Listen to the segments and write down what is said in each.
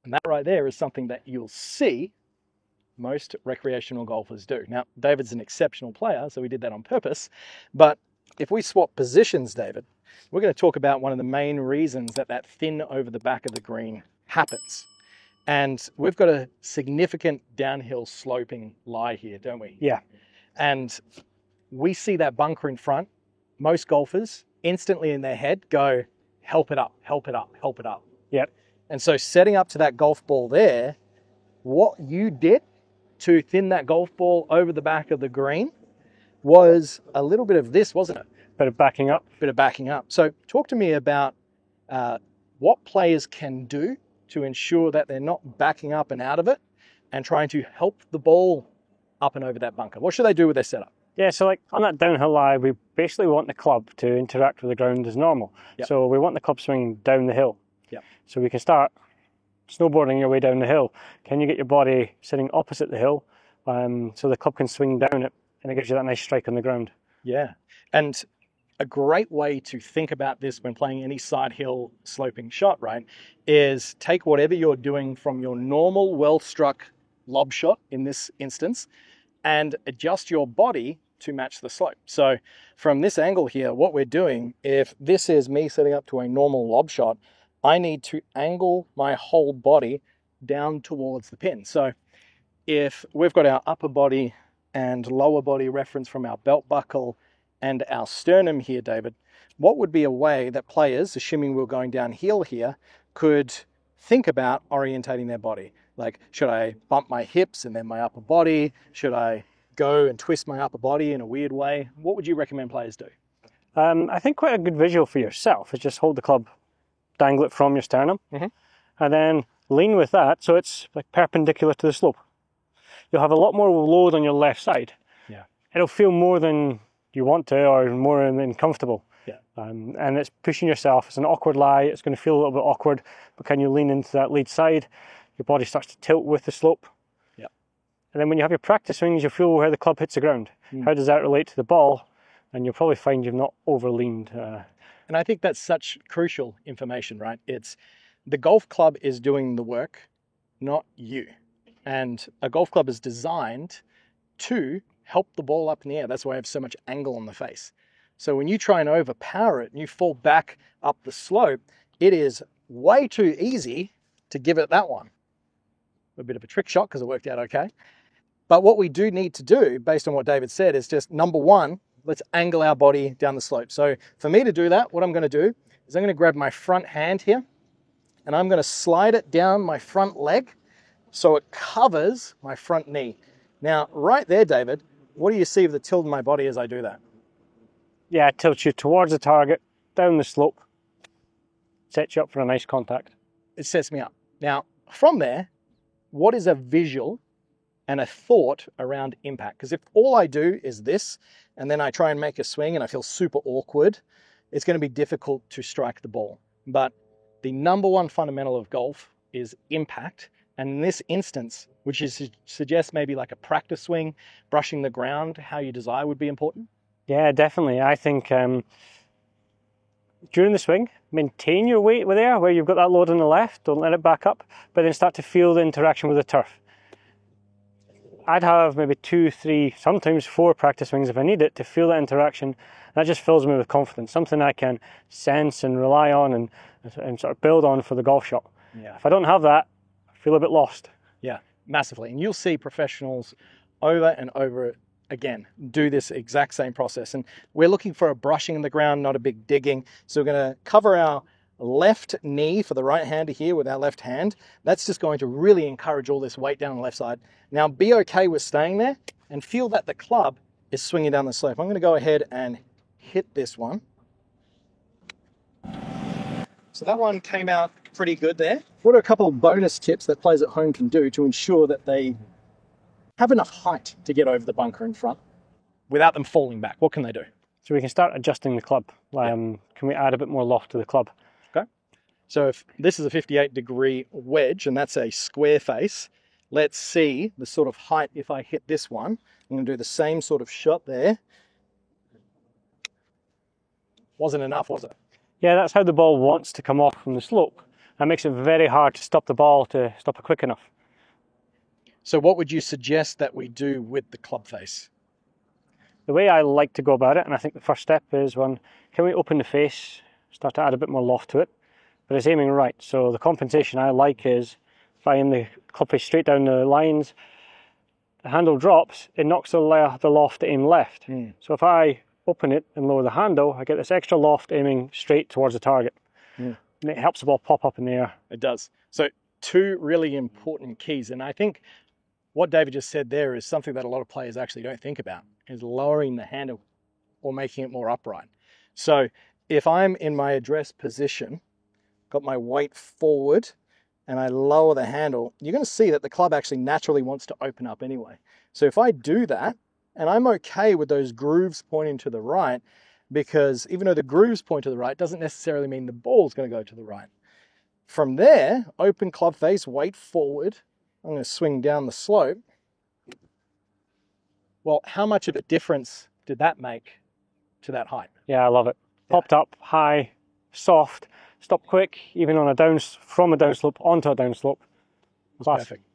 And that right there is something that you'll see most recreational golfers do. Now, David's an exceptional player, so we did that on purpose. But if we swap positions, David, we're going to talk about one of the main reasons that that thin over the back of the green happens. And we've got a significant downhill sloping lie here, don't we? Yeah. And we see that bunker in front. Most golfers instantly in their head go, help it up, help it up, help it up. Yep. And so setting up to that golf ball there, what you did to thin that golf ball over the back of the green was a little bit of this, wasn't it? Bit of backing up. Bit of backing up. So talk to me about what players can do to ensure that they're not backing up and out of it and trying to help the ball up and over that bunker. What should they do with their setup? Yeah, so like on that downhill lie, we basically want the club to interact with the ground as normal. Yep. So we want the club swinging down the hill. Yep. So we can start snowboarding your way down the hill. Can you get your body sitting opposite the hill so the club can swing down it and it gives you that nice strike on the ground? Yeah. And a great way to think about this when playing any side hill sloping shot, right, is take whatever you're doing from your normal well-struck lob shot in this instance and adjust your body to match the slope. So from this angle here, what we're doing, if this is me setting up to a normal lob shot, I need to angle my whole body down towards the pin. So if we've got our upper body and lower body reference from our belt buckle and our sternum here, David, what would be a way that players, assuming we're going downhill here, could think about orientating their body? Like, should I bump my hips and then my upper body? Should I go and twist my upper body in a weird way? What would you recommend players do? I think quite a good visual for yourself is just hold the club, dangle it from your sternum, and then lean with that so it's like perpendicular to the slope. You'll have a lot more load on your left side. Yeah. It'll feel more than you want to or more than comfortable. Yeah. And it's pushing yourself. It's an awkward lie. It's going to feel a little bit awkward, but can you lean into that lead side? Your body starts to tilt with the slope. Yeah. And then when you have your practice swings, you'll feel where the club hits the ground. How does that relate to the ball? And you'll probably find you've not over-leaned. And I think that's such crucial information, right? It's the golf club is doing the work, not you. And a golf club is designed to help the ball up in the air. That's why I have so much angle on the face. So when you try and overpower it and you fall back up the slope, it is way too easy to give it that one. A bit of a trick shot because it worked out okay. But what we do need to do, based on what David said, is just number one, let's angle our body down the slope. So for me to do that, what I'm going to do is I'm going to grab my front hand here and I'm going to slide it down my front leg so it covers my front knee. Now, right there, David, what do you see of the tilt in my body as I do that? Yeah, it tilts you towards the target, down the slope, sets you up for a nice contact. It sets me up. Now, from there, what is a visual and a thought around impact? Because if all I do is this, and then I try and make a swing and I feel super awkward, it's going to be difficult to strike the ball. But the number one fundamental of golf is impact. And in this instance, which is suggests maybe like a practice swing, brushing the ground, how you desire would be important. Yeah, definitely. I think during the swing, maintain your weight there where you've got that load on the left, don't let it back up, but then start to feel the interaction with the turf. I'd have maybe 2, 3, sometimes 4 practice swings if I need it to feel that interaction. That just fills me with confidence, something I can sense and rely on and sort of build on for the golf shot. Yeah. If I don't have that, I feel a bit lost. Yeah, massively. And you'll see professionals over and over again do this exact same process. And we're looking for a brushing in the ground, not a big digging. So we're going to cover our left knee for the right hander here with our left hand. That's just going to really encourage all this weight down the left side. Now be okay with staying there and feel that the club is swinging down the slope. I'm going to go ahead and hit this one. So that one came out pretty good there. What are a couple of bonus tips that players at home can do to ensure that they have enough height to get over the bunker in front without them falling back? What can they do? So we can start adjusting the club. Can we add a bit more loft to the club? Okay. So if this is a 58-degree wedge and that's a square face, let's see the sort of height if I hit this one. I'm going to do the same sort of shot there. Wasn't enough, was it? Yeah, that's how the ball wants to come off from the slope. That makes it very hard to stop the ball to stop it quick enough. So what would you suggest that we do with the club face? The way I like to go about it, and I think the first step is can we open the face, start to add a bit more loft to it, but it's aiming right. So the compensation I like is if I aim the club face straight down the lines, the handle drops, it knocks the loft to aim left. So if I open it and lower the handle, I get this extra loft aiming straight towards the target. And it helps the ball pop up in the air. It does. So 2 really important keys, and I think what David just said there is something that a lot of players actually don't think about, is lowering the handle or making it more upright. So if I'm in my address position, got my weight forward, and I lower the handle, you're going to see that the club actually naturally wants to open up anyway. So if I do that, and I'm okay with those grooves pointing to the right, because even though the grooves point to the right, doesn't necessarily mean the ball's going to go to the right. From there, open club face, weight forward. I'm going to swing down the slope. Well, how much of a difference did that make to that height? Yeah, I love it. Popped up, high, soft, stop quick, even on from a downslope onto a downslope. Perfect.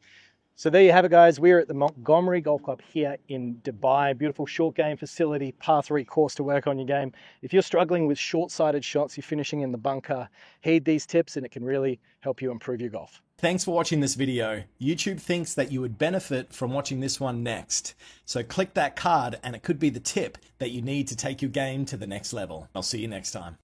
So there you have it, guys. We're at the Montgomery Golf Club here in Dubai. Beautiful short game facility, par 3 course to work on your game. If you're struggling with short-sighted shots, you're finishing in the bunker, heed these tips and it can really help you improve your golf. Thanks for watching this video. YouTube thinks that you would benefit from watching this one next. So click that card and it could be the tip that you need to take your game to the next level. I'll see you next time.